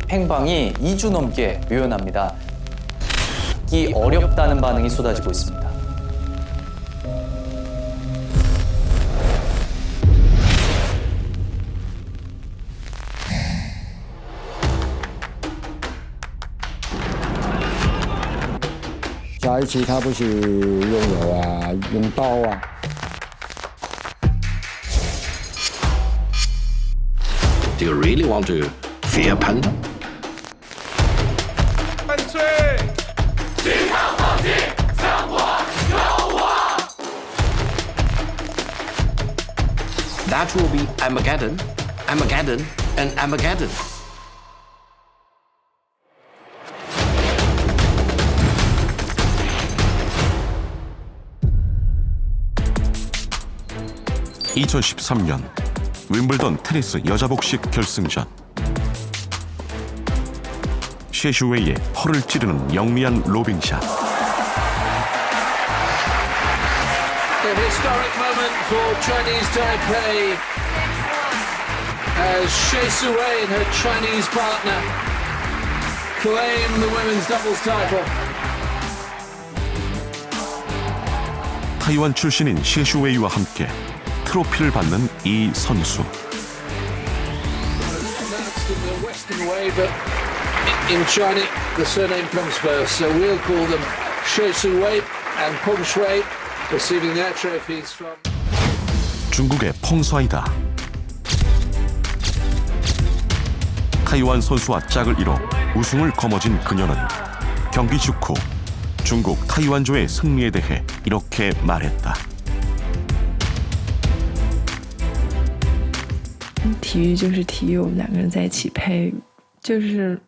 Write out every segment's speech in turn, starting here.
팽방이 2주 넘게 묘연합니다. 듣기 어렵다는 반응이 쏟아지고 있습니다.下一期他不是用油啊，用刀啊。 Do you really want to fear Panda? That will be Armageddon, Armageddon, and Armageddon. (2013년) 윈블던 테니스 여자 복식 결승전. 셰슈웨이의 허를 찌르는 영리한 로빙샷. An historic moment for Chinese Taipei as Hsieh Su-wei and her Chinese partner claim the women's doubles title. 타이완 출신인 셰슈웨이와 함께 트로피를 받는 이 선수. Announced in the Western way, but in China the surname comes first, so we'll call them Hsieh Su-wei and Peng Shuai, receiving their trophies from. 중국의 펑스하이다. 타이완 선수와 짝을 이뤄 우승을 거머쥔 그녀는 경기 직후 중국 타이완조의 승리에 대해 이렇게 말했다. 体育就是体育，我们两个人在一起配，就是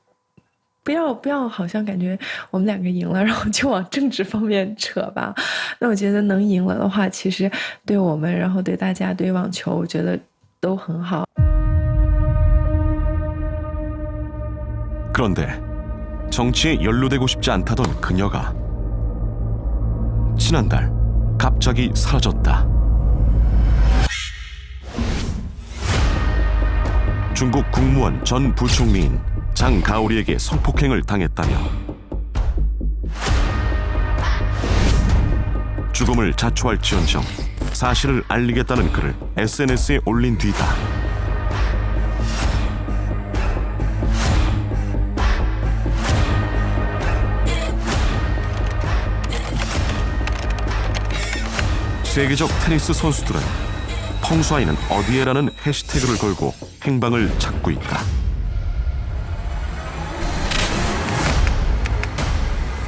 不要，好像感觉我们两个赢了，然后就往政治方面扯吧。那我觉得能赢了的话，其实对我们，然后对大家，对网球，我觉得都很好。 그런데 정치에 연루되고 싶지 않다던 그녀가 지난달 갑자기 사라졌다. 중국 국무원 전 부총리인 장가오리에게 성폭행을 당했다며 죽음을 자초할지언정 사실을 알리겠다는 글을 SNS에 올린 뒤다. 세계적 테니스 선수들은 펑수아이는 어디에라는 해시태그를 걸고 행방을 찾고 있다.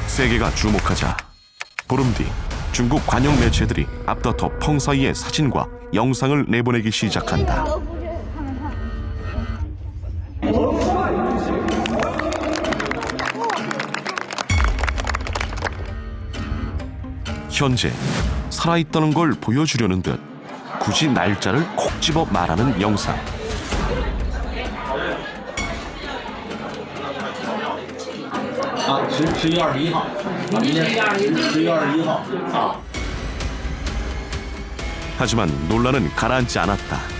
세계가 주목하자 보름 뒤 중국 관영 매체들이 앞다퉈 펑사이의 사진과 영상을 내보내기 시작한다. 현재 살아있다는 걸 보여주려는 듯 굳이 날짜를 콕 집어 말하는 영상. 하지만 논란은 가라앉지 않았다.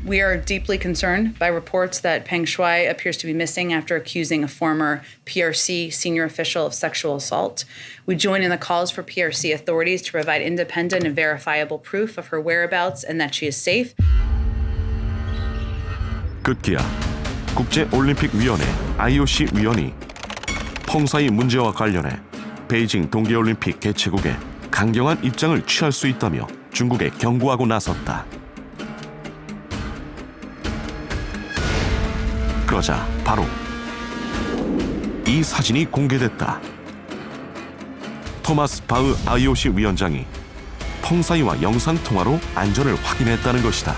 We are deeply concerned by reports that Peng Shuai appears to be missing after accusing a former PRC senior official of sexual assault. We join in the calls for PRC authorities to provide independent and verifiable proof of her whereabouts and that she is safe. 급기야 국제올림픽위원회 IOC 위원이 펑사이 문제와 관련해 베이징 동계올림픽 개최국에 강경한 입장을 취할 수 있다며 중국에 경고하고 나섰다. 그러자 바로 이 사진이 공개됐다. 토마스 바흐 IOC 위원장이 펑사이와 영상통화로 안전을 확인했다는 것이다.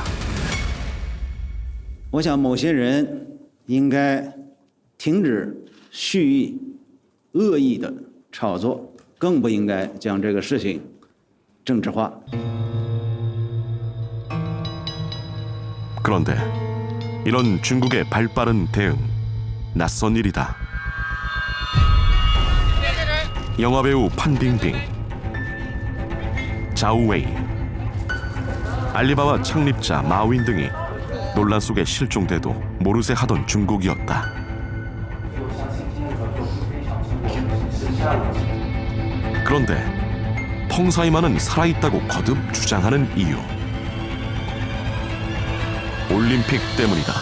我想某些人应该停止蓄意、恶意的炒作，更不应该将这个事情政治化。 그런데 이런 중국의 발빠른 대응, 낯선 일이다. 영화배우 판빙빙, 자우웨이, 알리바바 창립자 마윈 등이 논란 속에 실종돼도 모르쇠 하던 중국이었다. 그런데 펑사이만은 살아있다고 거듭 주장하는 이유, 올림픽 때문이다.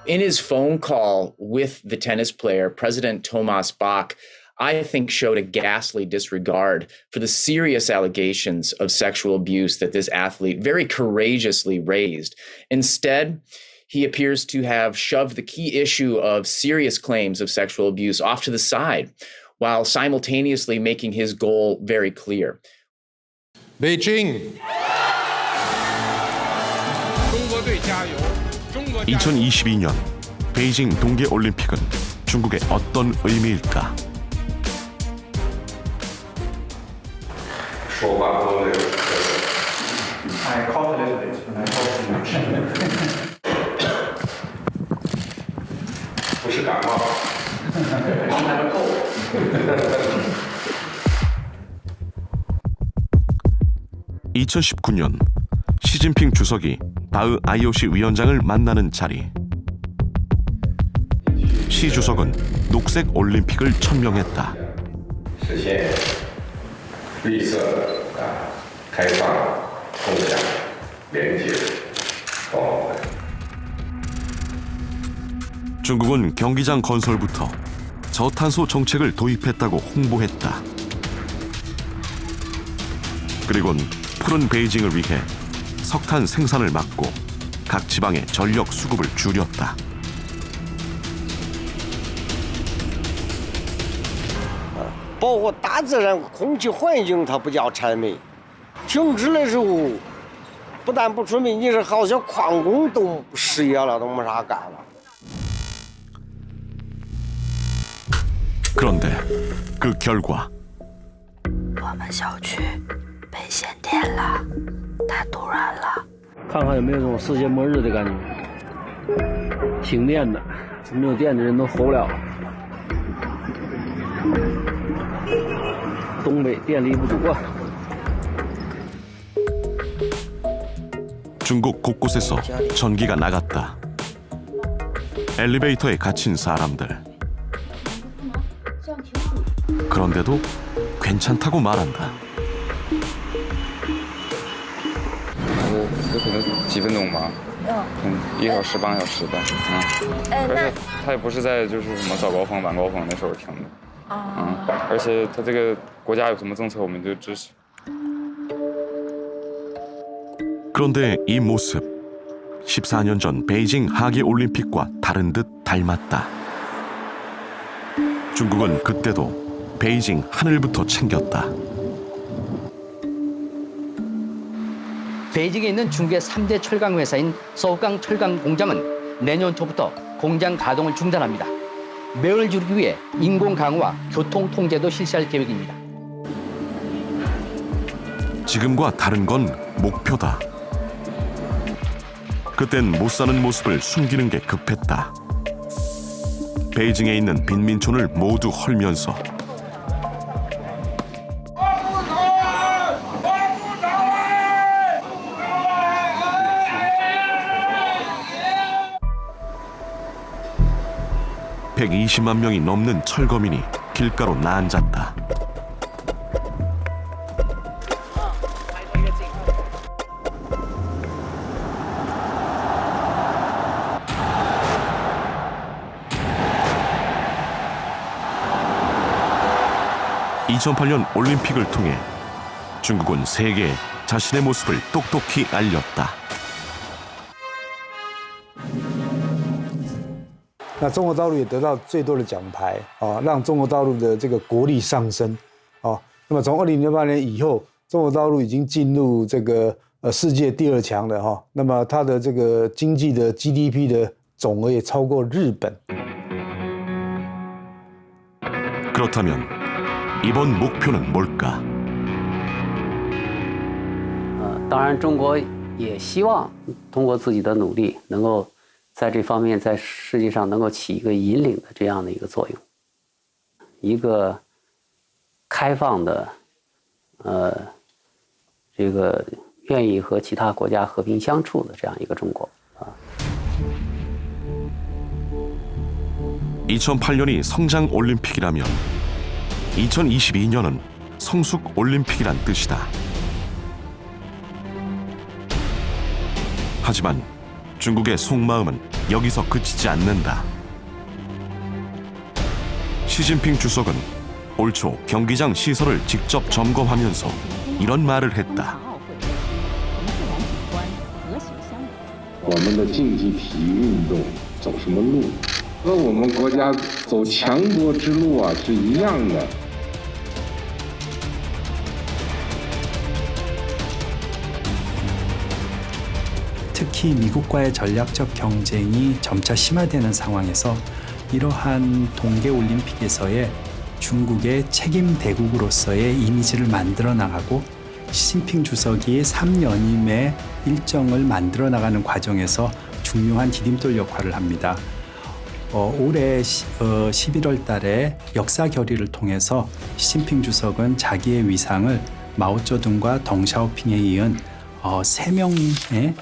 In his phone call with the tennis player, President Thomas Bach, I think showed a ghastly disregard for the serious allegations of sexual abuse that this athlete very courageously raised. Instead, he appears to have shoved the key issue of serious claims of sexual abuse off to the side, while simultaneously making his goal very clear. Beijing. 2022년 베이징 동계올림픽은 중국의 어떤 의미일까? 说话不能有I cough a little bit when I talk too much. 不是感冒。 2019년 시진핑 주석이 바흐 IOC 위원장을 만나는 자리. 시 주석은 녹색 올림픽을 천명했다. 实现绿色开放、共享、廉洁、共荣。 중국은 경기장 건설부터 저탄소 정책을 도입했다고 홍보했다. 그리곤 푸른 베이징을 위해 석탄 생산을 막고 각 지방의 전력 수급을 줄였다.包括大自然空气环境，它不叫谄媚。停止的时候，不但不出煤，你是好像矿工都失业了，都没啥干了。 그런데 그 결과 我们小区被限电了，太突然了。看看有没有这种世界末日的感觉。停电的，没有电的人都活不了。东北电力不足啊。 중국 곳곳에서 전기가 나갔다. 엘리베이터에 갇힌 사람들. 그런데도 괜찮다고 말한다. 有可能几分钟吧，1小时半小时吧，而且它也不是在就是什么早高峰晚高峰的时候停的，而且它这个国家有什么政策我们就支持。 그런데 이 모습 14년 전 베이징 하계올림픽과 다른 듯 닮았다. 중국은 그때도 베이징 하늘부터 챙겼다. 베이징에 있는 중국의 3대 철강 회사인 서우강 철강 공장은 내년 초부터 공장 가동을 중단합니다. 매연을 줄이기 위해 인공 강화와 교통 통제도 실시할 계획입니다. 지금과 다른 건 목표다. 그땐 못 사는 모습을 숨기는 게 급했다. 베이징에 있는 빈민촌을 모두 헐면서 (120만) 명이 넘는 철거민이 길가로 나앉았다. (2008년) 올림픽을 통해 중국은 세계에 자신의 모습을 똑똑히 알렸다. 那中国大陆也得到最多的奖牌啊，让中国大陆的这个国力上升啊。那么从2008年以后，中国大陆已经进入这个世界第2强了哈。那么它的这个经济的 GDP 的总额也超过日本。 그렇다면 이번 목표는 뭘까? 当然，中国也希望通过自己的努力，能够在这方面在世界上能够起一个引领的这样的一个作用，一个开放的，这个愿意和其他国家和平相处的这样一个中国啊。 2008년이 성장 올림픽이라면 2022년은 성숙 올림픽이란 뜻이다. 하지만 중국의 속마음은 여기서 그치지 않는다. 시진핑 주석은 올 초 경기장 시설을 직접 점검하면서 이런 말을 했다. 我们的竞技体育运动走什么路？和我们国家走强国之路啊是一样的。 특히 미국과의 전략적 경쟁이 점차 심화되는 상황에서 이러한 동계올림픽에서의 중국의 책임 대국으로서의 이미지를 만들어 나가고 시진핑 주석이 3연임의 일정을 만들어 나가는 과정에서 중요한 디딤돌 역할을 합니다. 올해 11월 달에 역사 결의를 통해서 시진핑 주석은 자기의 위상을 마오쩌둥과 덩샤오핑에 이은 3명의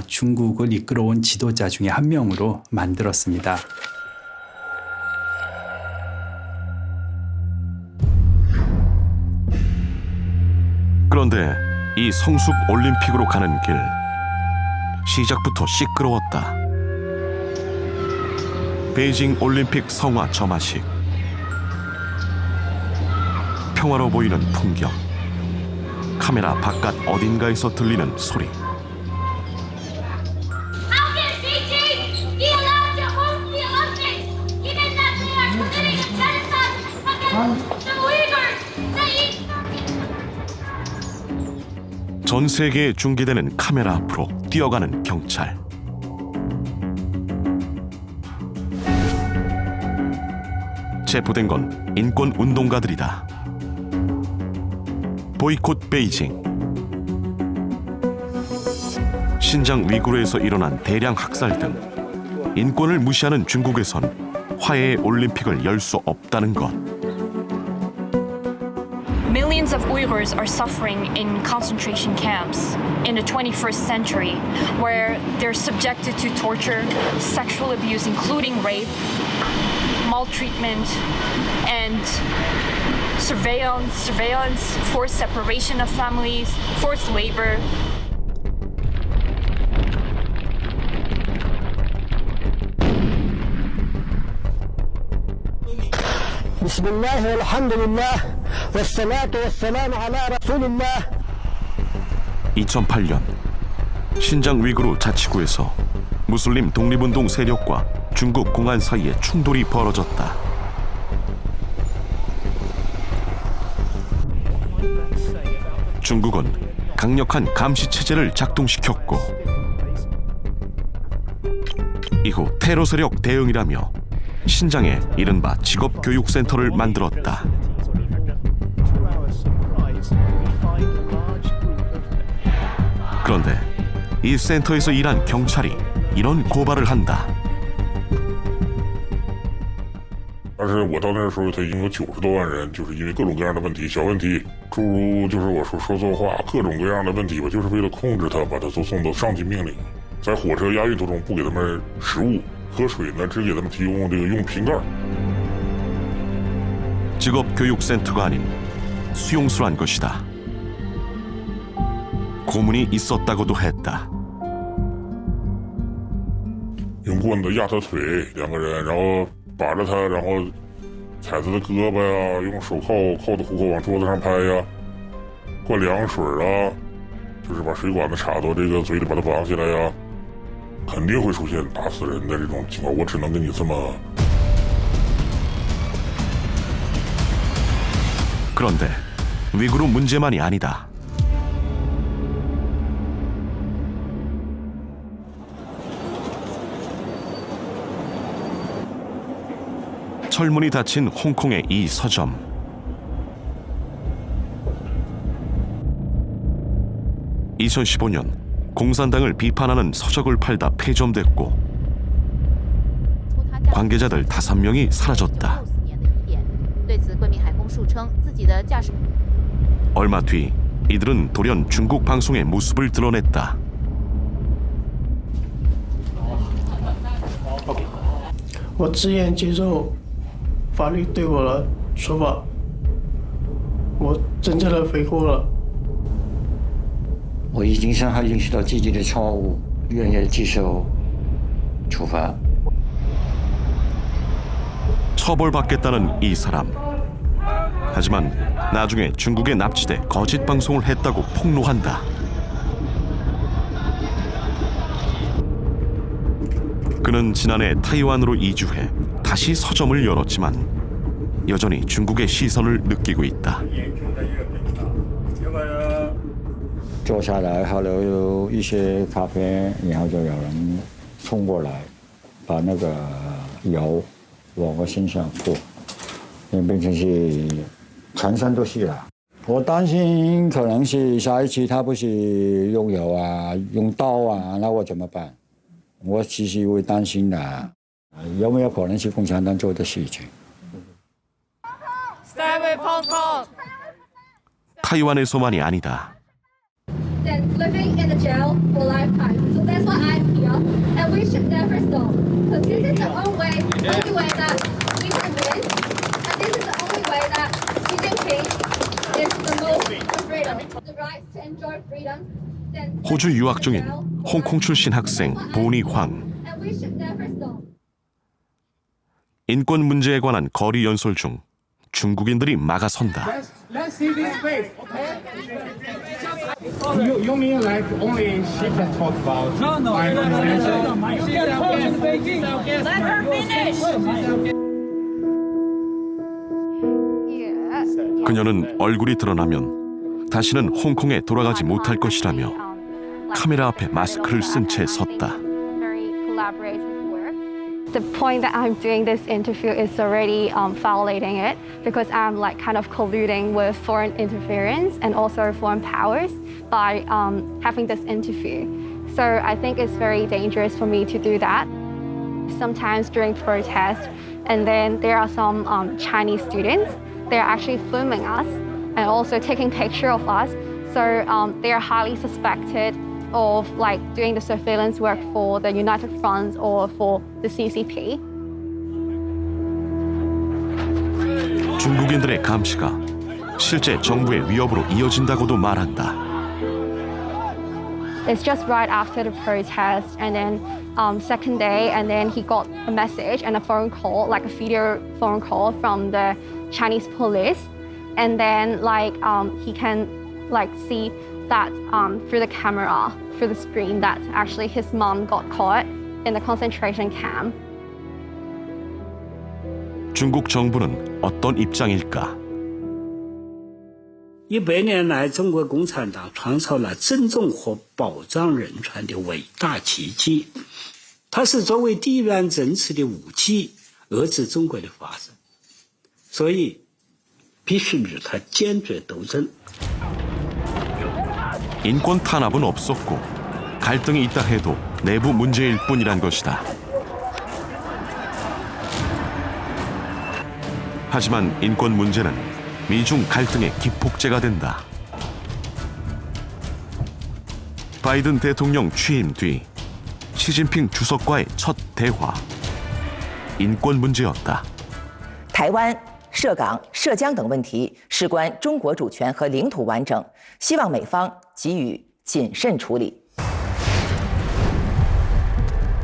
중국을 이끌어온 지도자 중에 한 명으로 만들었습니다. 그런데 이 성숙 올림픽으로 가는 길 시작부터 시끄러웠다. 베이징 올림픽 성화 점화식. 평화로워 보이는 풍경. 카메라 바깥 어딘가에서 들리는 소리. 전 세계에 중계되는 카메라 앞으로 뛰어가는 경찰. 체포된 건 인권 운동가들이다. 보이콧 베이징. 신장 위구르에서 일어난 대량 학살 등 인권을 무시하는 중국에선 화해의 올림픽을 열 수 없다는 것. Millions of Uyghurs are suffering in concentration camps in the 21st century, where they're subjected to torture, sexual abuse, including rape, maltreatment, and surveillance, forced separation of families, forced labor. بسم الله والحمد لله والصلاة والسلام على رسول الله. 2008년 신장 위구르 자치구에서 무슬림 독립운동 세력과 중국 공안 사이에 충돌이 벌어졌다. 중국은 강력한 감시 체제를 작동시켰고 이후 테러 세력 대응이라며 신장에 이른바 직업교육센터를 만들었다. 그런데 이 센터에서 일한 경찰이 이런 고발을 한다. 但是我到那时候，他已经有90多万人，就是因为各种各样的问题，小问题，诸如就是我说错话，各种各样的问题吧，就是为了控制他，把他都送到上级命令，在火车押运途中不给他们食物喝水呢，只给他们提供这个用瓶盖。 직업교육센터가 아닌 수용소란 것이다. 고문이 있었다고도 했다. 用棍子压他腿，2个人，然后把着他，然后踩他的胳膊呀，用手铐的虎口往桌子上拍呀，灌凉水啊，就是把水管子插到这个嘴里把他绑起来呀，肯定会出现打死人的这种情况。我只能跟你这么。 그런데 위구르 문제만이 아니다. 철문이 닫힌 홍콩의 이 서점. (2015년) 공산당을 비판하는 서적을 팔다 폐점됐고 관계자들 5명이 사라졌다. 얼마 뒤 이들은 돌연 중국 방송의 모습을 드러냈다. 我自愿接受法律对我的处罚，我真正的悔过了。我已经深刻认识到自己的错误，愿意接受处罚。 처벌받겠다는 이 사람. 하지만 나중에 중국에 납치돼 거짓 방송을 했다고 폭로한다. 그는 지난해 타이완으로 이주해 다시 서점을 열었지만 여전히 중국의 시선을 느끼고 있다. 坐下来喝了一些咖啡，然后就有人冲过来，把那个油往我身上泼，变成是全身都是了。我担心可能是下一次他不是用油啊、用刀啊，那我怎么办？我其实会担心的，有没有可能是共产党做的事情？ Stand with Hong Kong. 타이완에서만이 아니다. Then living in the jail for lifetime. So that's why I'm here, and we should never stop. Because this is the only way that we can win, and this is the only way that Xi Jinping is the most for freedom, the right to enjoy freedom. Then 호주 유학 중인 홍콩 출신 학생 보니 황. and we should never stop. 인권 문제에 관한 거리 연설 중 중국인들이 막아선다. Let's see this face, okay? You mean like only she can talk about? No. She can talk in Beijing. Let her finish. 그녀는 얼굴이 드러나면 다시는 홍콩에 돌아가지 못할 것이라며 카메라 앞에 마스크를 쓴 채 섰다. The point that I'm doing this interview is already violating it because I'm like kind of colluding with foreign interference and also foreign powers by having this interview. So I think it's very dangerous for me to do that. Sometimes during protests, and then there are some Chinese students, they're actually filming us and also taking picture of us. So they are highly suspected of like doing the surveillance work for the United Front or for the CCP. 중국인들의 감시가 실제 정부의 위협으로 이어진다고도 말한다. It's just right after the protest, and then second day, and then he got a message and a phone call, like a video phone call from the Chinese police, and then like he can like see that through the camera, through the screen, that actually his mom got caught in the concentration camp. 중국 정부는 어떤 입장일까? 100年来，中国共产党创造了尊重和保障人权的伟大奇迹。它是作为地缘政治的武器，遏制中国的发展，所以必须与它坚决斗争。 인권 탄압은 없었고 갈등이 있다 해도 내부 문제일 뿐이란 것이다. 하지만 인권 문제는 미중 갈등의 기폭제가 된다. 바이든 대통령 취임 뒤 시진핑 주석과의 첫 대화. 인권 문제였다. 台湾、涉港、涉疆等问题事关中国主权和领土完整，希望美方给予谨慎处理。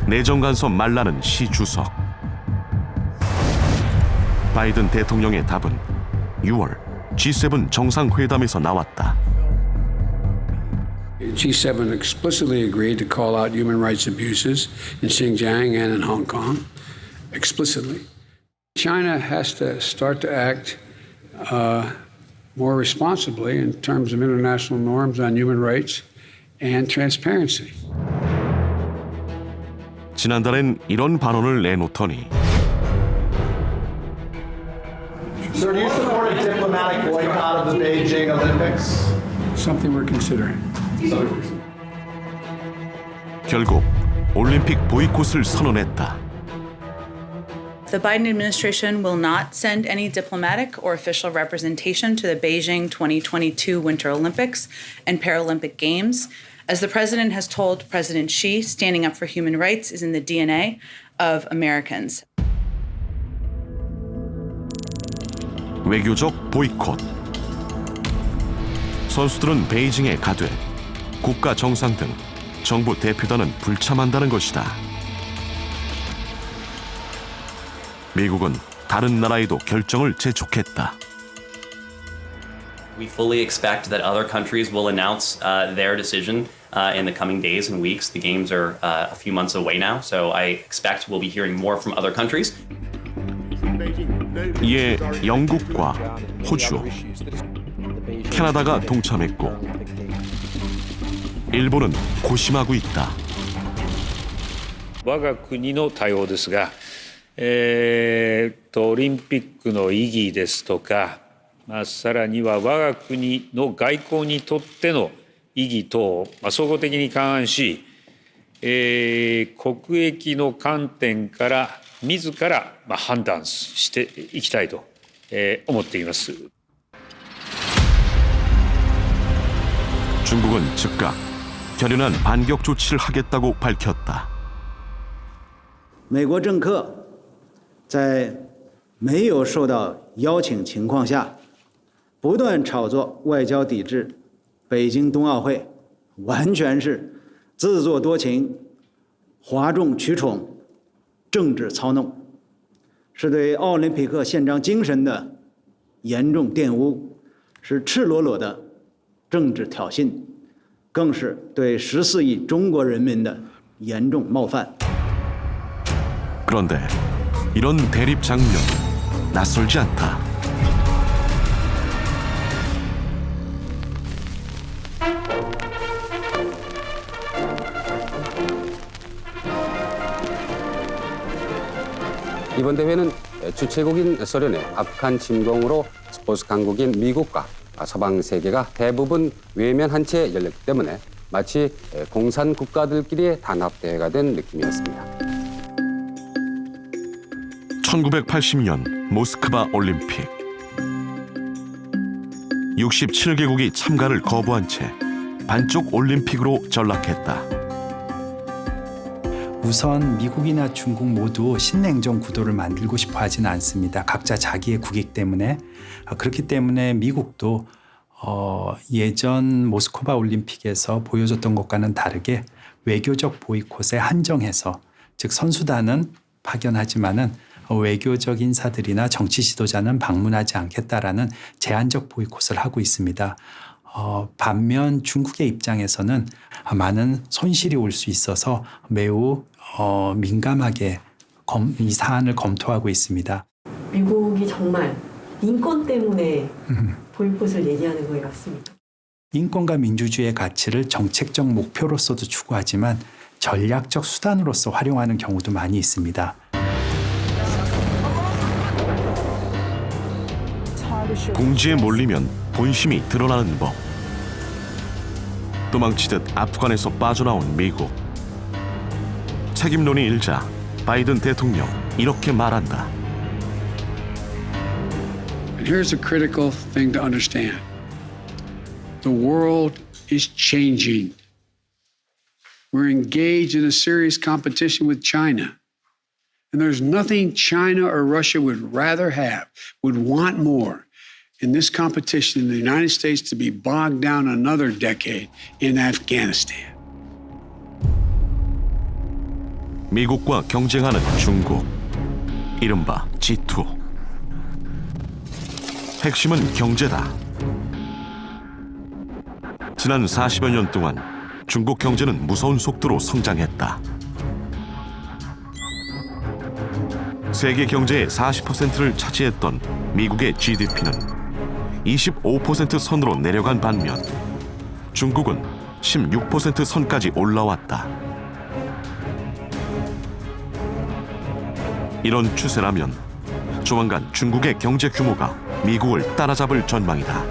내정 간섭 말라는 시 주석. 바이든 대통령의 답은 6월 G7 정상회담에서 나왔다. G7 explicitly agreed to call out human rights abuses in Xinjiang and in Hong Kong, explicitly. China has to start to act more responsibly in terms of international norms on human rights and transparency. 지난달엔 이런 반언을 내놓더니 Sir, do you support a diplomatic boycott of the Beijing Olympics? Something we're considering. 결국 올림픽 보이콧을 선언했다. The Biden administration will not send any diplomatic or official representation to the Beijing 2022 Winter Olympics and Paralympic Games. As the president has told President Xi, standing up for human rights is in the DNA of Americans. 외교적 보이콧. 선수들은 베이징에 가되 국가 정상 등 정부 대표단은 불참한다는 것이다. 미국은 다른 나라에도 결정을 재촉했다. We fully expect that other countries will announce their decision in the coming days and weeks. The games are a few months away now, so I expect we'll be hearing more from other countries. 이에 영국과 호주, 캐나다가 동참했고 일본은 고심하고 있다. 我が国の対応ですが、オリンピックの意義ですとか、さらには我が国の外交にとっての意義等を総合的に勘案し、国益の観点から自ら判断していきたいと思っています。 중국은 즉각 결연한 반격 조치를 하겠다고 밝혔다. 美国政客在没有受到邀请情况下，不断炒作外交抵制北京冬奥会，完全是自作多情、哗众取宠、政治操弄，是对奥林匹克宪章精神的严重玷污，是赤裸裸的政治挑衅，更是对14亿中国人民的严重冒犯。 그런데 이런 대립 장면 낯설지 않다. 이번 대회는 주최국인 소련의 북한 침공으로 스포츠 강국인 미국과 서방 세계가 대부분 외면한 채 열렸기 때문에 마치 공산 국가들끼리의 단합 대회가 된 느낌이었습니다. 1980년 모스크바 올림픽 67개국이 참가를 거부한 채 반쪽 올림픽으로 전락했다. 우선 미국이나 중국 모두 신냉전 구도를 만들고 싶어 하지는 않습니다. 각자 자기의 국익 때문에. 그렇기 때문에 미국도 예전 모스크바 올림픽에서 보여줬던 것과는 다르게 외교적 보이콧에 한정해서, 즉 선수단은 파견하지만은 외교적 인사들이나 정치 지도자는 방문하지 않겠다라는 제한적 보이콧을 하고 있습니다. 반면 중국의 입장에서는 많은 손실이 올 수 있어서 매우 민감하게 이 사안을 검토하고 있습니다. 미국이 정말 인권 때문에 보이콧을 얘기하는 것 같습니다. 인권과 민주주의의 가치를 정책적 목표로서도 추구하지만 전략적 수단으로서 활용하는 경우도 많이 있습니다. 궁지에 몰리면 본심이 드러나는 법. 도망치듯 아프간에서 빠져나온 미국. 책임론이 일자 바이든 대통령 이렇게 말한다. And here's a critical thing to understand. The world is changing. We're engaged in a serious competition with China. And there's nothing China or Russia would rather have, would want more in this competition in the United States to be bogged down another decade in Afghanistan. 미국과 경쟁하는 중국, 이른바 G2. 핵심은 경제다. 지난 40여 년 동안 중국 경제는 무서운 속도로 성장했다. 세계 경제의 40%를 차지했던 미국의 GDP는 25% 선으로 내려간 반면 중국은 16% 선까지 올라왔다. 이런 추세라면 조만간 중국의 경제 규모가 미국을 따라잡을 전망이다.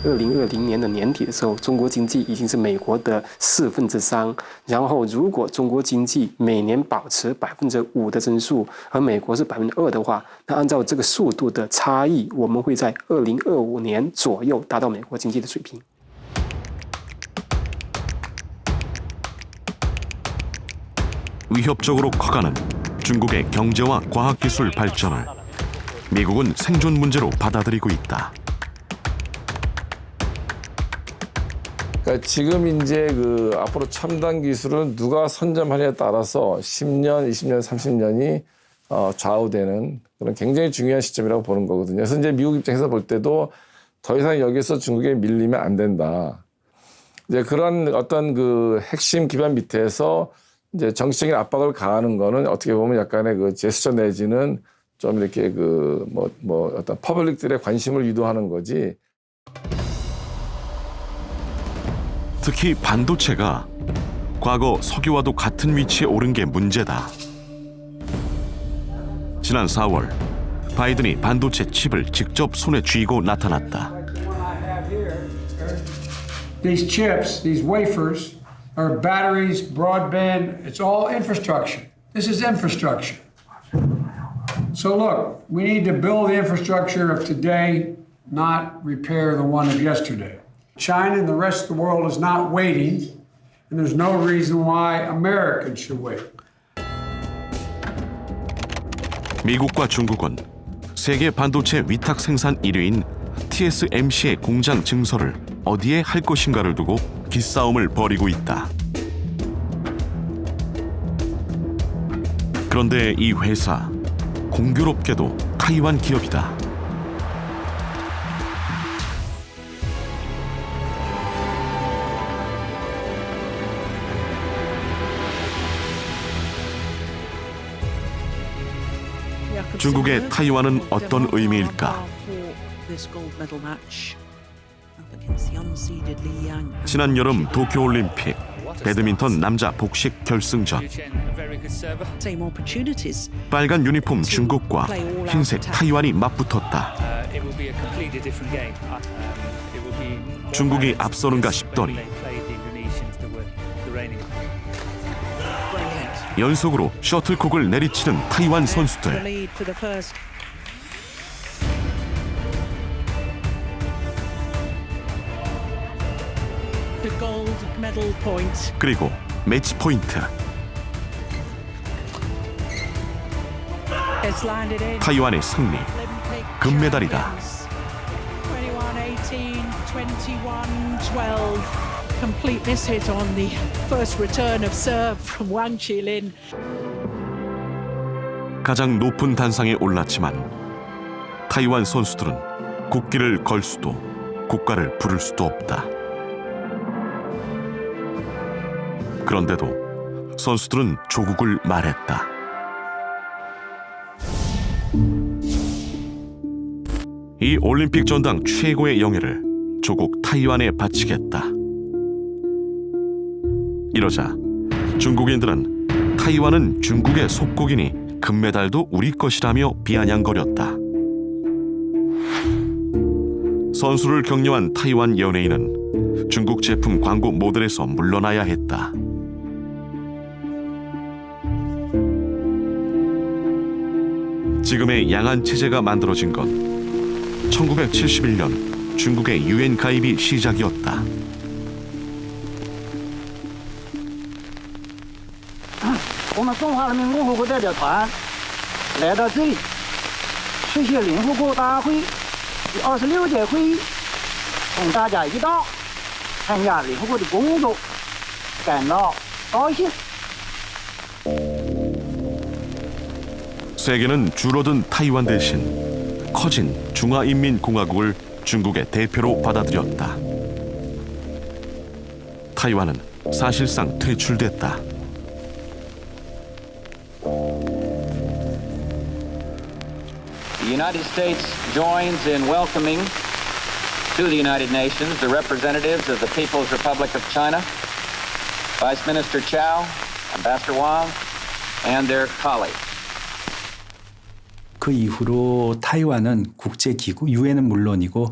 2020年的年底的时候，中国经济已经是美国的3%，然后如果中国经济每年保持5%的增速，而美国是2%的话，那按照这个速度的差异，我们会在2025年左右达到美国经济的水平。 위협적으로 커가는 중국의 경제와 과학기술 발전을 미국은 생존 문제로 받아들이고 있다. 그러니까 지금 이제 그 앞으로 첨단 기술을 누가 선점하냐에 따라서 10년, 20년, 30년이 좌우되는 그런 굉장히 중요한 시점이라고 보는 거거든요. 그래서 이제 미국 입장에서 볼 때도 더 이상 여기서 중국에 밀리면 안 된다. 이제 그런 어떤 그 핵심 기반 밑에서 이제 정치적인 압박을 가하는 거는 어떻게 보면 약간의 그 제스처 내지는 좀 이렇게 그 뭐 어떤 퍼블릭들의 관심을 유도하는 거지. 특히 반도체가 과거 석유와도 같은 위치에 오른 게 문제다. 지난 4월 바이든이 반도체 칩을 직접 손에 쥐고 나타났다. These chips, these wafers, are batteries, broadband, it's all infrastructure. This is infrastructure. So look, we need to build the infrastructure of today, not repair the one of yesterday. China and the rest of the world is not waiting, and there's no reason why Americans should wait. 미국과 중국은 세계 반도체 위탁 생산 1위인 TSMC의 공장 증설을 어디에 할 것인가를 두고 기싸움을 벌이고 있다. 그런데 이 회사, 공교롭게도 타이완 기업이다. 중국의 타이완은 어떤 의미일까? 지난 여름 도쿄올림픽 배드민턴 남자 복식 결승전. 빨간 유니폼 중국과 흰색 타이완이 맞붙었다. 중국이 앞서는가 싶더니 연속으로 셔틀콕을 내리치는 타이완 선수들. 그리고 매치 포인트. 타이완의 승리. 금메달이다. Complete miss hit on the first return of serve from Wang Qilin. 가장 높은 단상에 올랐지만 타이완 선수들은 국기를 걸 수도 국가를 부를 수도 없다. 그런데도 선수들은 조국을 말했다. 이 올림픽 전당 최고의 영예를 조국 타이완에 바치겠다. 이러자 중국인들은 타이완은 중국의 속국이니 금메달도 우리 것이라며 비아냥거렸다. 선수를 격려한 타이완 연예인은 중국 제품 광고 모델에서 물러나야 했다. 지금의 양안 체제가 만들어진 건 1971년 중국의 유엔 가입이 시작이었다. 我们中华人民共和国代表团来到这里，出席联合国大会第26届会议，同大家一道参加联合国的工作，感到高兴。 세계는 줄어든 타이완 대신 커진 중화인민공화국을 중국의 대표로 받아들였다. 타이완은 사실상 퇴출됐다. The United States joins in welcoming to the United Nations the representatives of the People's Republic of China, Vice Minister Chow, Ambassador Wang, and their colleagues. 그 이후로 타이완은 국제기구, 유엔은 물론이고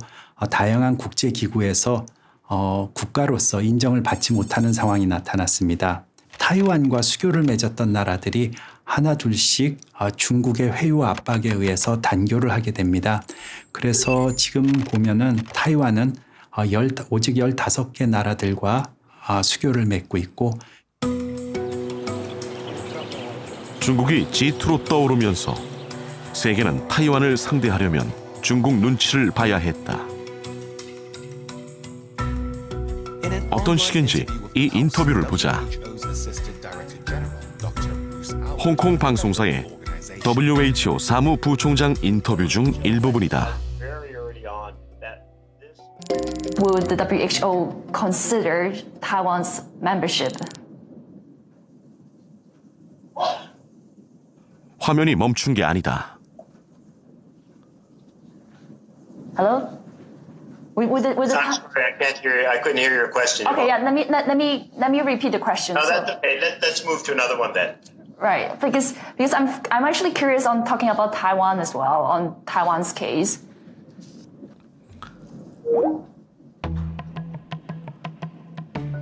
다양한 국제기구에서 국가로서 인정을 받지 못하는 상황이 나타났습니다. 타이완과 수교를 맺었던 나라들이 하나 둘씩 중국의 회유와 압박에 의해서 단교를 하게 됩니다. 그래서 지금 보면은 타이완은 오직 15개 나라들과 수교를 맺고 있고 중국이 G2로 떠오르면서 세계는 타이완을 상대하려면 중국 눈치를 봐야 했다. 어떤 식인지 이 인터뷰를 보자. 홍콩 방송사의 WHO 사무부총장 인터뷰 중 일부분이다. Would the WHO consider Taiwan's membership? 화면이 멈춘 게 아니다. Hello? With the I'm sorry, I can't hear you. I couldn't hear your question. Okay, yeah. Let me repeat the question. No, that's okay. Let's move to another one then. Right, because I'm actually curious on talking about Taiwan as well, on Taiwan's case.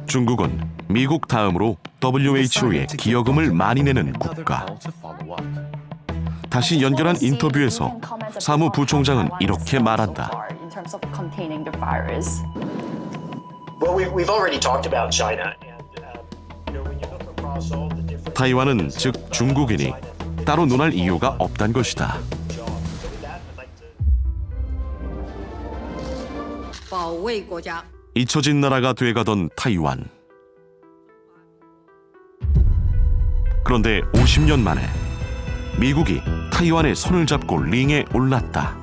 중국은 미국 다음으로 WHO에 기여금을 많이 내는 국가. 다시 연결한 인터뷰에서 사무부총장은 이렇게 말한다. In terms of containing the virus. Well, we've already talked about China, and when you look across all the different. 타이완은 즉 중국이니 따로 논할 이유가 없단 것이다. 잊혀진 나라가 돼가던 타이완. 그런데 50년 만에 미국이 타이완의 손을 잡고 링에 올랐다.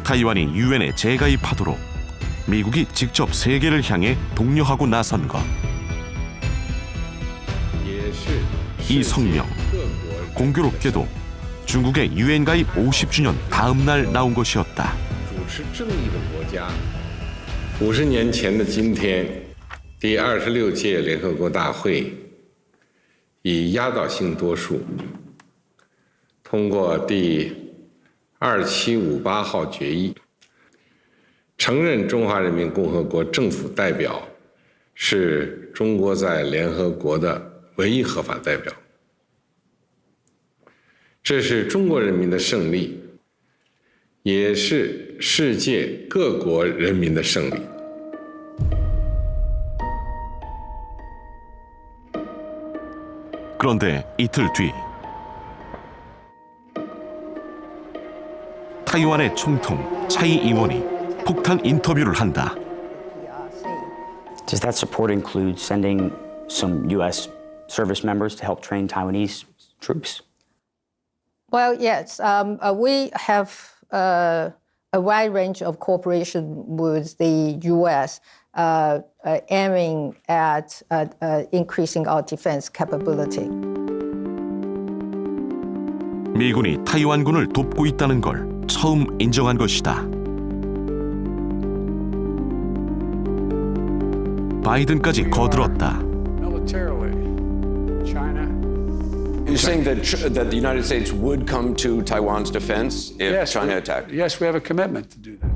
타이완이 유엔에 재가입하도록 미국이 직접 세계를 향해 독려하고 나선 것. 이 성명, 공교롭게도 중국의 유엔 가입 50주년 다음 날 나온 것이었다. 50年前的今天，第26届联合国大会以压倒性多数通过第2758号决议，承认中华人民共和国政府代表是中国在联合国的唯一合法代表。这是中国人民的胜利，也是世界各国人民的胜利。 그런데 이틀 뒤 타이완의 총통 차이 이원이 폭탄 인터뷰를 한다. Does that support include sending some U.S. service members to help train Taiwanese troops? Well, yes. We have a wide range of cooperation with the U.S. Aiming at increasing our defense capability. 미군이 타이완군을 돕고 있다는 걸 처음 인정한 것이다. 바이든까지 거들었다. You're saying that the United States would come to Taiwan's defense if China attacked? Yes, we have a commitment to do that.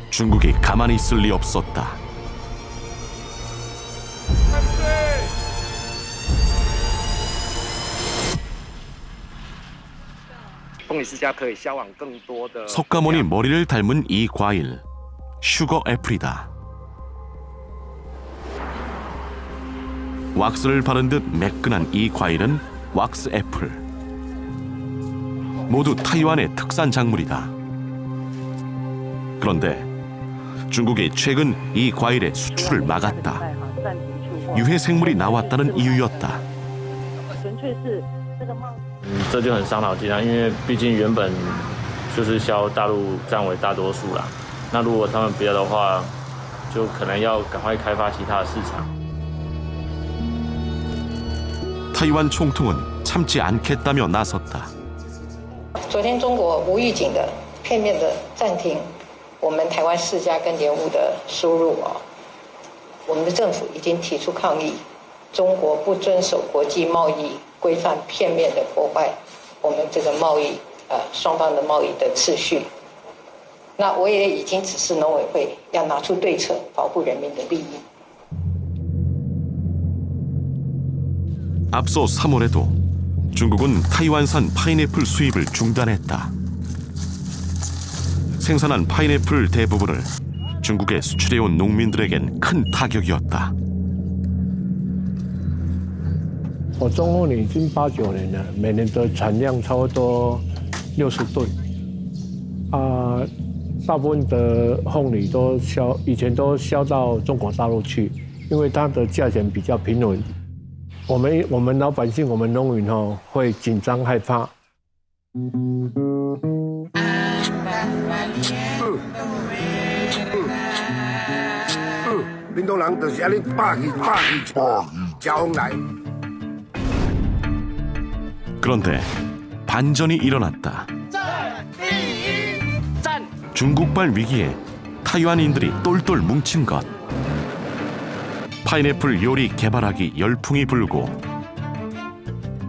중국이 가만히 있을 리 없었다. 석가모니 머리를 닮은 이 과일, 슈거 애플이다. 왁스를 바른 듯 매끈한 이 과일은 왁스 애플. 모두 타이완의 특산 작물이다. 그런데 중국이 최근 이 과일의 수출을 막았다. 유해 생물이 나왔다는 이유였다. 这就很伤脑筋了，因为毕竟原本就是销大陆占为大多数啦。那如果他们不要的话，就可能要赶快开发其他的市场。 타이완 총통은 참지 않겠다며 나섰다. 昨天中国无预警的片面的暂停我们台湾4家跟莲雾的输入我们的政府已经提出抗议，中国不遵守国际贸易规范，片面的破坏我们这个贸易双方的贸易的次序。那我也已经指示农委会要拿出对策，保护人民的利益。 앞서 3월에도 중국은 타이완산 파인애플 수입을 중단했다. 생산한 파인애플 대부분을 중국에 수출해온 농민들에겐 큰 타격이었다. 我种凤梨已经8、9年了，每年的产量差不多60吨。大部分的凤梨以前都销到中国大陆去，因为它的价钱比较平稳。我们老百姓，我们农民会紧张害怕。闽东人就是安尼霸气骄来。 그런데 반전이 일어났다. 중국발 위기에 타이완인들이 똘똘 뭉친 것. 파인애플 요리 개발하기 열풍이 불고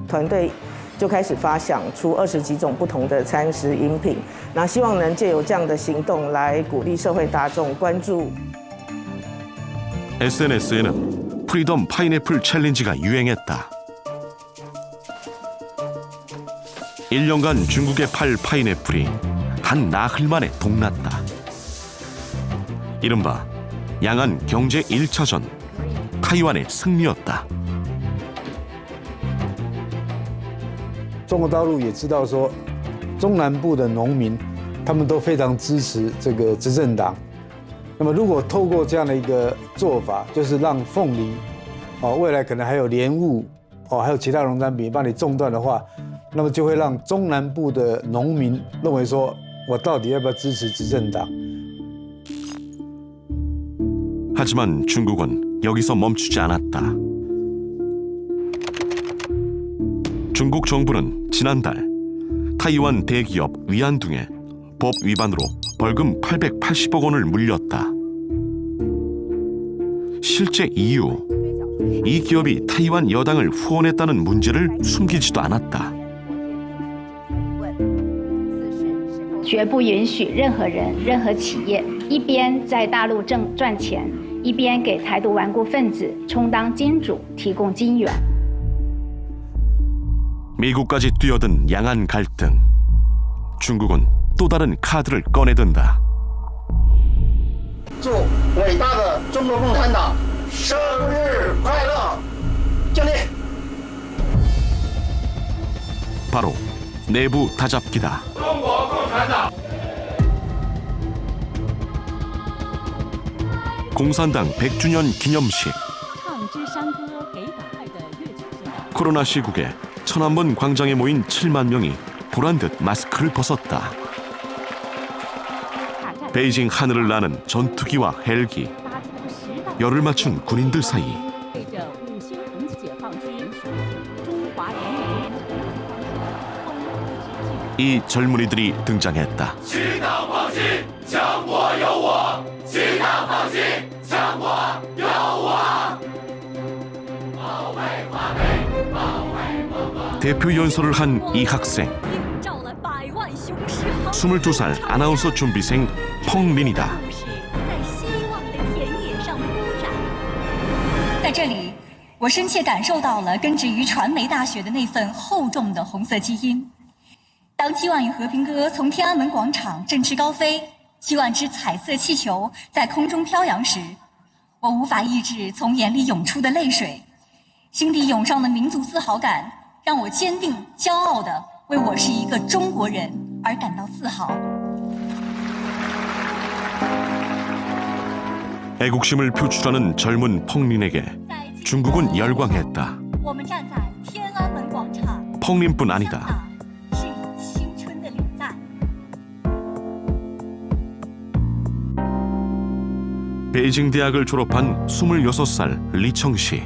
团队就开始发想出20几种不同的餐食饮品，那希望能借由这样的行动来鼓励社会大众关注。 SNS에는 프리덤 파인애플 챌린지가 유행했다. 1년간 중국에 팔 파인애플이 단 나흘 만에 동났다. 이른바 양안 경제 1차전 타이완의 승리였다. 中国大陆也知道说，中南部的农民他们都非常支持这个执政党。那么，如果透过这样的一个做法，就是让凤梨，未来可能还有莲雾，还有其他农产品帮你种断的话，那么就会让中南部的农民认为说，我到底要不要支持执政党？ 하지만 중국은 여기서 멈추지 않았다. 중국 정부는 지난달 타이완 대기업 위안둥에 법 위반으로 벌금 880억 원을 물렸다. 실제 이유, 이 기업이 타이완 여당을 후원했다는 문제를 숨기지도 않았다. 绝不允许任何人、任何企业一边在大陆赚钱，一边给台独顽固分子充当金主、提供金援。 미국까지 뛰어든 양안 갈등. 중국은 또 다른 카드를 꺼내든다. 祝伟大的中国共产党生日快乐！敬礼。 바로 내부 다잡기다. 中国共产党。 공산당 100주년 기념식. 코로나 시국에 천안문 광장에 모인 7만 명이 보란듯 마스크를 벗었다. 베이징 하늘을 나는 전투기와 헬기, 열을 맞춘 군인들 사이 이 젊은이들이 등장했다. 强国有我，其他放心，强国有我。保卫华北，保卫梦梦。 대표 연설을 한 이 학생. 22살 아나운서 준비생 펑린이다. 在这里，我深切感受到了根植于传媒大学的那份厚重的红色基因。当希望与和平鸽从天安门广场振翅高飞， 希望之彩色气球在空中飘扬时，我无法抑制从眼里涌出的泪水，心底涌上的民族自豪感，让我坚定、骄傲地为我是一个中国人而感到自豪。 애국심을 표출하는 젊은 펑린에게 중국은 열광했다. 我们站在天安门广场， 펑린뿐 아니다. 是以青春的礼赞。 베이징 대학을 졸업한 26살 리청씨.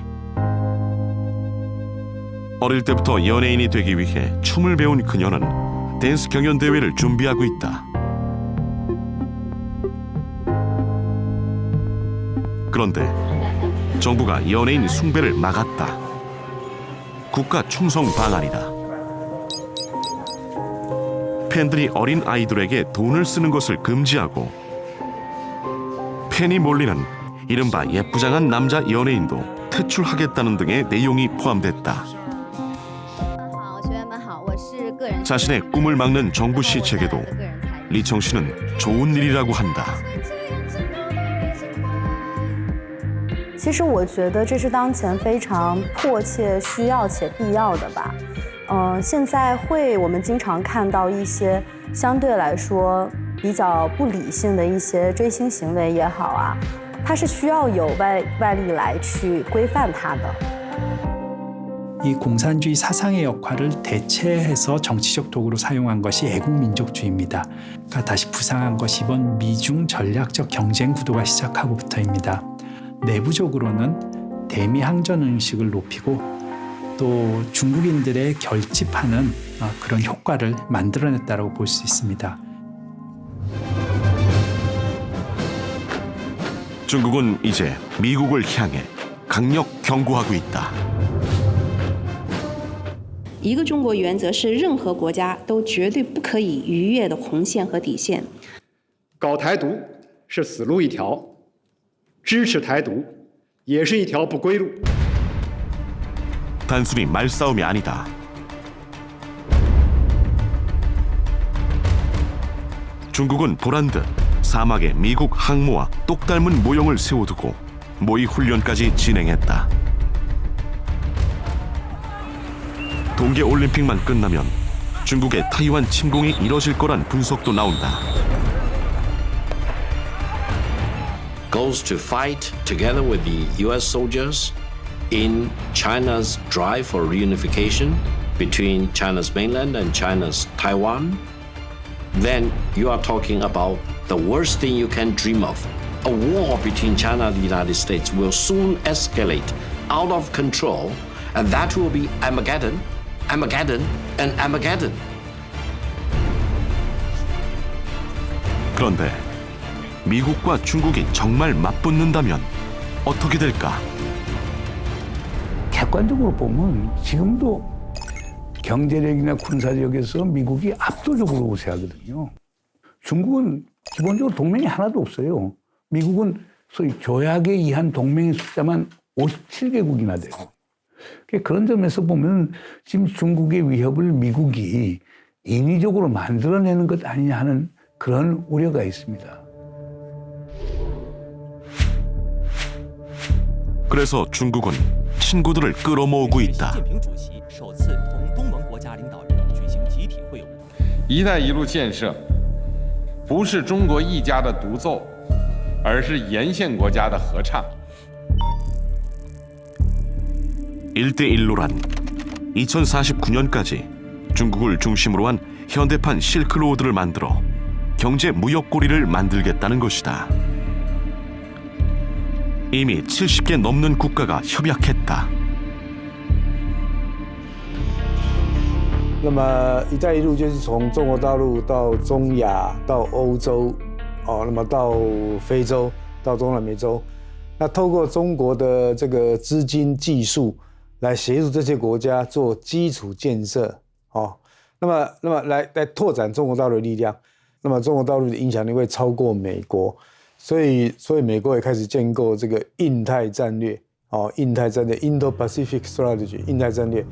어릴 때부터 연예인이 되기 위해 춤을 배운 그녀는 댄스 경연 대회를 준비하고 있다. 그런데 정부가 연예인 숭배를 막았다. 국가 충성 방안이다. 팬들이 어린 아이들에게 돈을 쓰는 것을 금지하고 팬이 몰리는 이른바 예쁘장한 남자 연예인도 퇴출하겠다는 등의 내용이 포함됐다. 자신의 꿈을 막는 정부 시책에도 리청 씨는 좋은 일이라고 한다. 其实我觉得这是当前非常迫切需要且必要的吧。现在我们经常看到一些相对来说比较不理性的一些追星行为也好啊，它是需要有外力来去规范它的。 이 공산주의 사상의 역할을 대체해서 정치적 도구로 사용한 것이 애국민족주의입니다. 그러니까 다시 부상한 것이 이번 미중 전략적 경쟁 구도가 시작하고부터입니다. 내부적으로는 대미항전 의식을 높이고 또 중국인들의 결집하는 그런 효과를 만들어냈다고 볼 수 있습니다. 중국은 이제 미국을 향해 강력 경고하고 있다. 一个中国原则是任何国家都绝对不可以逾越的红线和底线。搞台独是死路一条，支持台独也是一条不归路。 단순히 말싸움이 아니다. 중국은 보란 듯 사막에 미국 항모와 똑 닮은 모형을 세워두고 모의 훈련까지 진행했다. 동계올림픽만 끝나면 중국의 타이완 침공이 이뤄질 거란 분석도 나온다. Goes to fight together with the U.S. soldiers in China's drive for reunification between China's mainland and China's Taiwan, then you are talking about the worst thing you can dream of. A war between China and the United States will soon escalate out of control, and that will be Armageddon, Armageddon, and Armageddon. 그런데 미국과 중국이 정말 맞붙는다면 어떻게 될까? 객관적으로 보면 지금도 경제력이나 군사력에서 미국이 압도적으로 우세하거든요. 중국은 기본적으로 동맹이 하나도 없어요. 미국은 소위 조약에 의한 동맹의 숫자만 57개국이나 돼요. 그런 점에서 보면 지금 중국의 위협을 미국이 인위적으로 만들어내는 것 아니냐 하는 그런 우려가 있습니다. 그래서 중국은 친구들을 끌어모으고 있다. 一带一路建设不是中国一家的独奏，而是沿线国家的合唱。 1대1로란 2049년까지 중국을 중심으로 한 현대판 실크로드를 만들어 경제 무역 고리를 만들겠다는 것이다. 이미 70개 넘는 국가가 협약했다. 那么“一带一路”就是从中国大陆到中亚到欧洲，那么到非洲到中南美洲，那透过中国的这个资金技术来协助这些国家做基础建设，那么来拓展中国大陆的力量，那么中国大陆的影响力会超过美国，所以美国也开始建构这个印太战略，印太战略 （Indo-Pacific Strategy） 印太战略。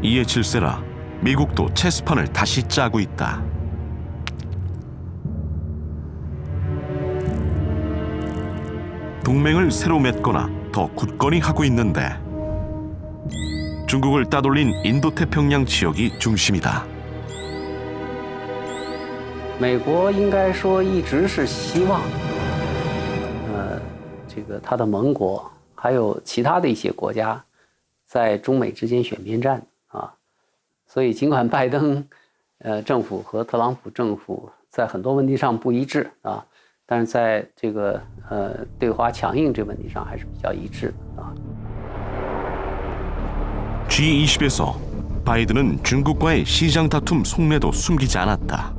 이에 질세라 미국도 체스판을 다시 짜고 있다. 동맹을 새로 맺거나 더 굳건히 하고 있는데 중국을 따돌린 인도태평양 지역이 중심이다. 美国应该说一直是希望，这个他的盟国还有其他的一些国家，在中美之间选边站啊，所以尽管拜登政府和特朗普政府在很多问题上不一致啊，但是在这个对华强硬这问题上还是比较一致啊。 G20에서 바이든은 중국과의 시장 다툼 속내도 숨기지 않았다.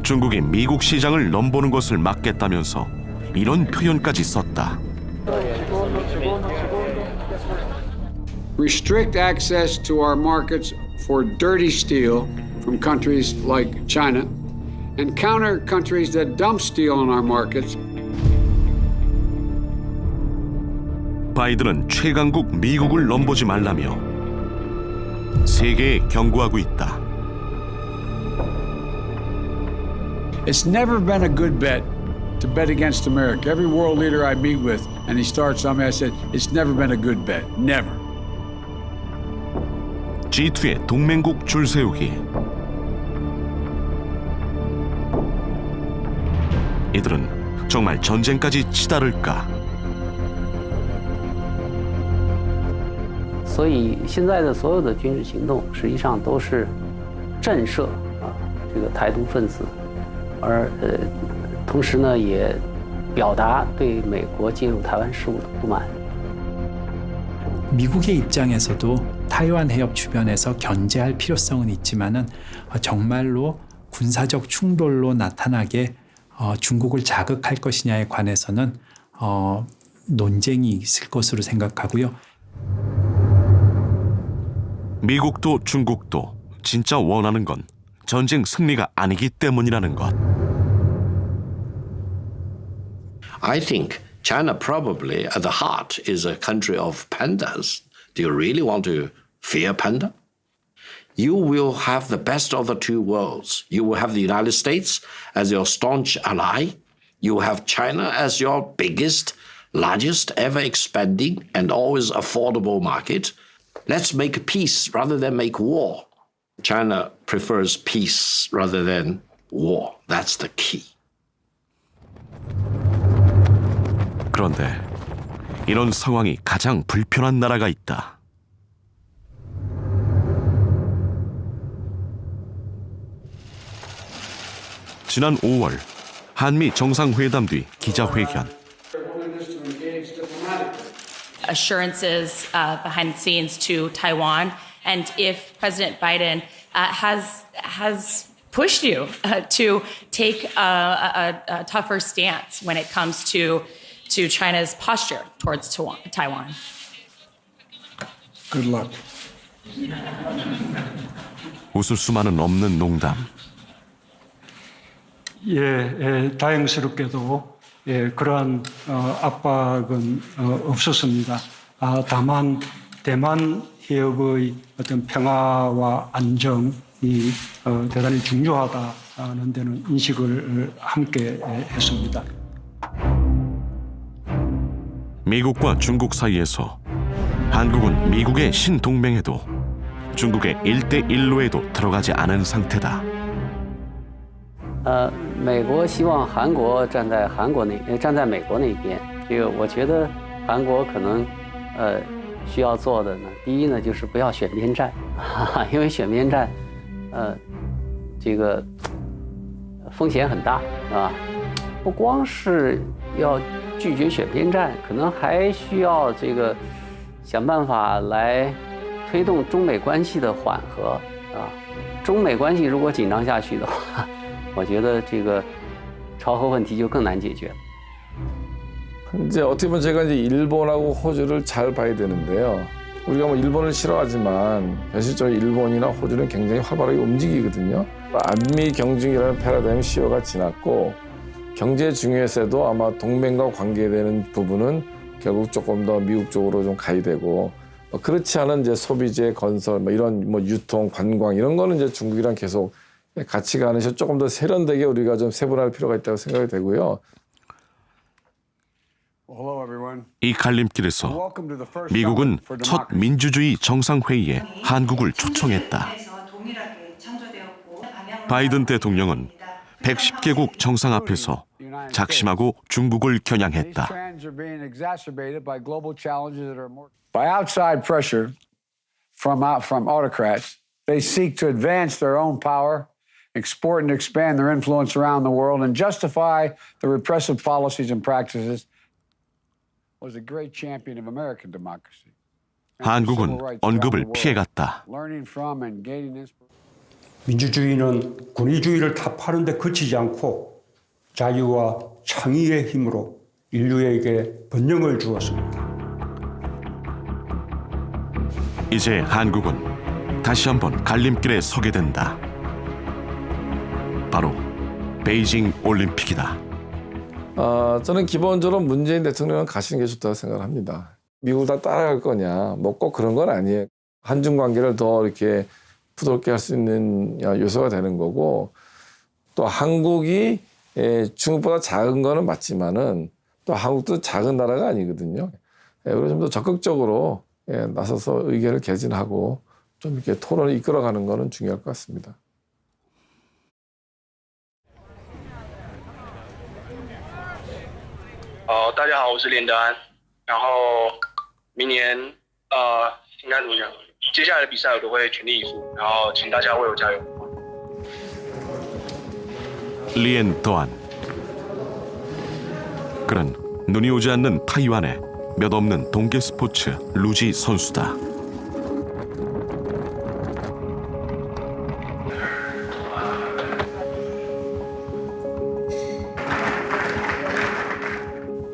중국이 미국 시장을 넘보는 것을 막겠다면서 이런 표현까지 썼다. restrict access to our markets for dirty steel from countries like China, and counter countries that dump steel in our markets. 바이든은 최강국 미국을 넘보지 말라며 세계에 경고하고 있다. It's never been a good bet to bet against America. Every world leader I meet with, and he starts on me, I said, it's never been a good bet. Never. G2의 동맹국 줄 세우기. 이들은 정말 전쟁까지 치달을까? 所以现在的所有的军事行动，实际上都是震慑这个台独分子，而同时呢，也表达对美国介入台湾事务的不满。 미국의 입장에서도 타이완 해협 주변에서 견제할 필요성은 있지만은 정말로 군사적 충돌로 나타나게 중국을 자극할 것이냐에 관해서는 논쟁이 있을 것으로 생각하고요. 미국도 중국도 진짜 원하는 건 전쟁 승리가 아니기 때문이라는 것. I think China probably at the heart is a country of pandas. Do you really want to fear panda? You will have the best of the two worlds. You will have the United States as your staunch ally. You will have China as your biggest, largest, ever expanding and always affordable market. Let's make peace rather than make war. China prefers peace rather than war. That's the key. 그런데 이런 상황이 가장 불편한 나라가 있다. 지난 5월 한미 정상회담 뒤 기자회견. Assurances behind the scenes to Taiwan, and if President Biden has pushed you to take a tougher stance when it comes to China's posture towards Taiwan. Good luck. 웃을 수만은 없는 농담. 다행스럽게도 그러한 압박은 없었습니다. 다만 대만 해협의 어떤 평화와 안정이 대단히 중요하다는 데는 인식을 함께 했습니다. 미국과 중국 사이에서 한국은 미국의 신동맹에도 중국의 1대1로에도 들어가지 않은 상태다. 美国希望韩国站在美国那边。这个我觉得韩国可能需要做的呢，第一呢就是不要选边站，因为选边站这个风险很大，是吧？不光是要拒绝选边站，可能还需要这个想办法来推动中美关系的缓和啊。中美关系如果紧张下去的话，我觉得这个朝核问题就更难解决。 이제 어떻게 보면 제가 이제 일본하고 호주를 잘 봐야 되는데요. 우리가 뭐 일본을 싫어하지만 현실적으로 일본이나 호주는 굉장히 활발하게 움직이거든요. 한미 경중이라는 패러다임 시효가 지났고 경제 중에서도 아마 동맹과 관계되는 부분은 결국 조금 더 미국 쪽으로 좀 가야 되고 그렇지 않은 이제 소비재 건설 뭐 이런 뭐 유통 관광 이런 거는 이제 중국이랑 계속 같이 가는 시 조금 더 세련되게 우리가 좀 세분화할 필요가 있다고 생각이 되고요. 이 갈림길에서 미국은 첫 민주주의 정상회의에 한국을 초청했다. 바이든 대통령은 110개국 정상 앞에서 작심하고 중국을 겨냥했다. By outside pressure from autocrats, they seek to advance their own power, export and expand their influence around the world, and justify the repressive policies and practices. Was a great champion of American democracy. 한국은 언급을 피해갔다. 민주주의는 권위주의를 타파하는 데 그치지 않고 자유와 창의의 힘으로 인류에게 번영을 주었습니다. 이제 한국은 다시 한번 갈림길에 서게 된다. 바로 베이징 올림픽이다. 저는 기본적으로 문재인 대통령은 가시는 게 좋다고 생각을 합니다. 미국을 다 따라갈 거냐, 뭐 꼭 그런 건 아니에요. 한중 관계를 더 이렇게 부드럽게 할 수 있는 요소가 되는 거고, 또 한국이 중국보다 작은 거는 맞지만은 또 한국도 작은 나라가 아니거든요. 그래서 좀 더 적극적으로 나서서 의견을 개진하고 좀 이렇게 토론을 이끌어가는 거는 중요할 것 같습니다. 大家好，我是连德安。然后明年应该怎么讲？接下来的比赛我都会全力以赴，然后请大家为我加油。 리엔 더안. 그는 눈이 오지 않는 타이완의 몇 없는 동계 스포츠 루지 선수다.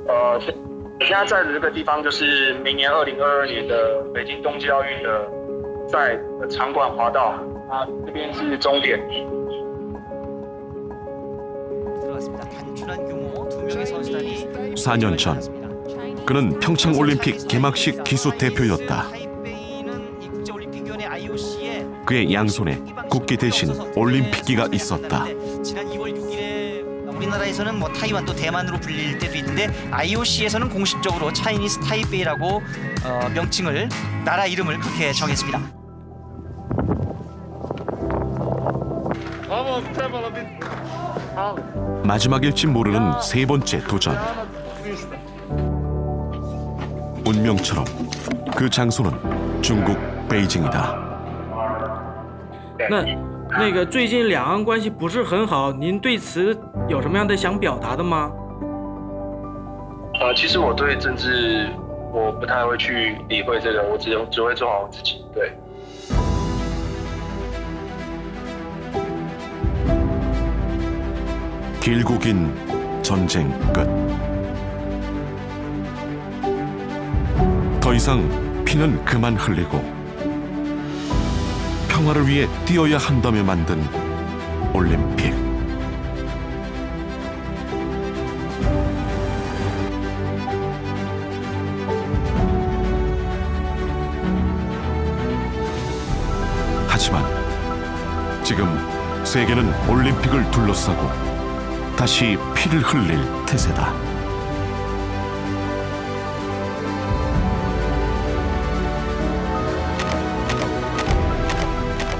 我现在在的这个地方就是明年2022年的北京冬季奥运的赛的场馆滑道，这边是终点。 4년 전 그는 평창 올림픽 개막식 기수 대표였다. 그의 양손에 국기 대신 올림픽기가 있었다. 우리나라에서는 뭐 타이완 또 대만으로 불릴 때도 있는데 IOC에서는 공식적으로 차이니스 타이베이라고 명칭을 나라 이름을 그렇게 정했습니다. 마지막일지 모르는 세 번째 도전. 운명처럼 그 장소는 중국 베이징이다. 那个最近两岸关系不是很好，您对此有什么样的想表达的吗？其实我对政治我不太会去理会这个，我只会做好我自己。对。 길고 긴 전쟁 끝. 더 이상 피는 그만 흘리고 평화를 위해 뛰어야 한다며 만든 올림픽. 하지만 지금 세계는 올림픽을 둘러싸고 다시 피를 흘릴 태세다.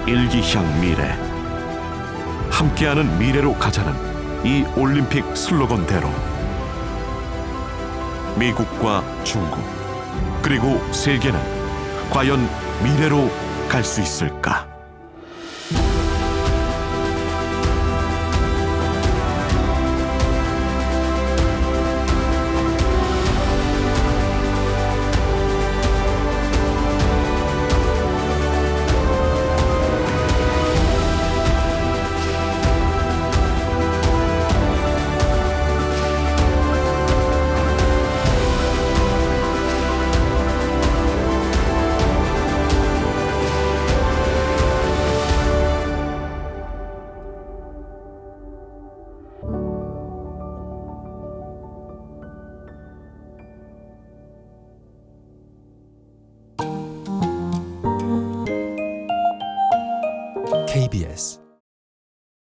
일기향 미래. 함께하는 미래로 가자는 이 올림픽 슬로건대로 미국과 중국 그리고 세계는 과연 미래로 갈 수 있을까?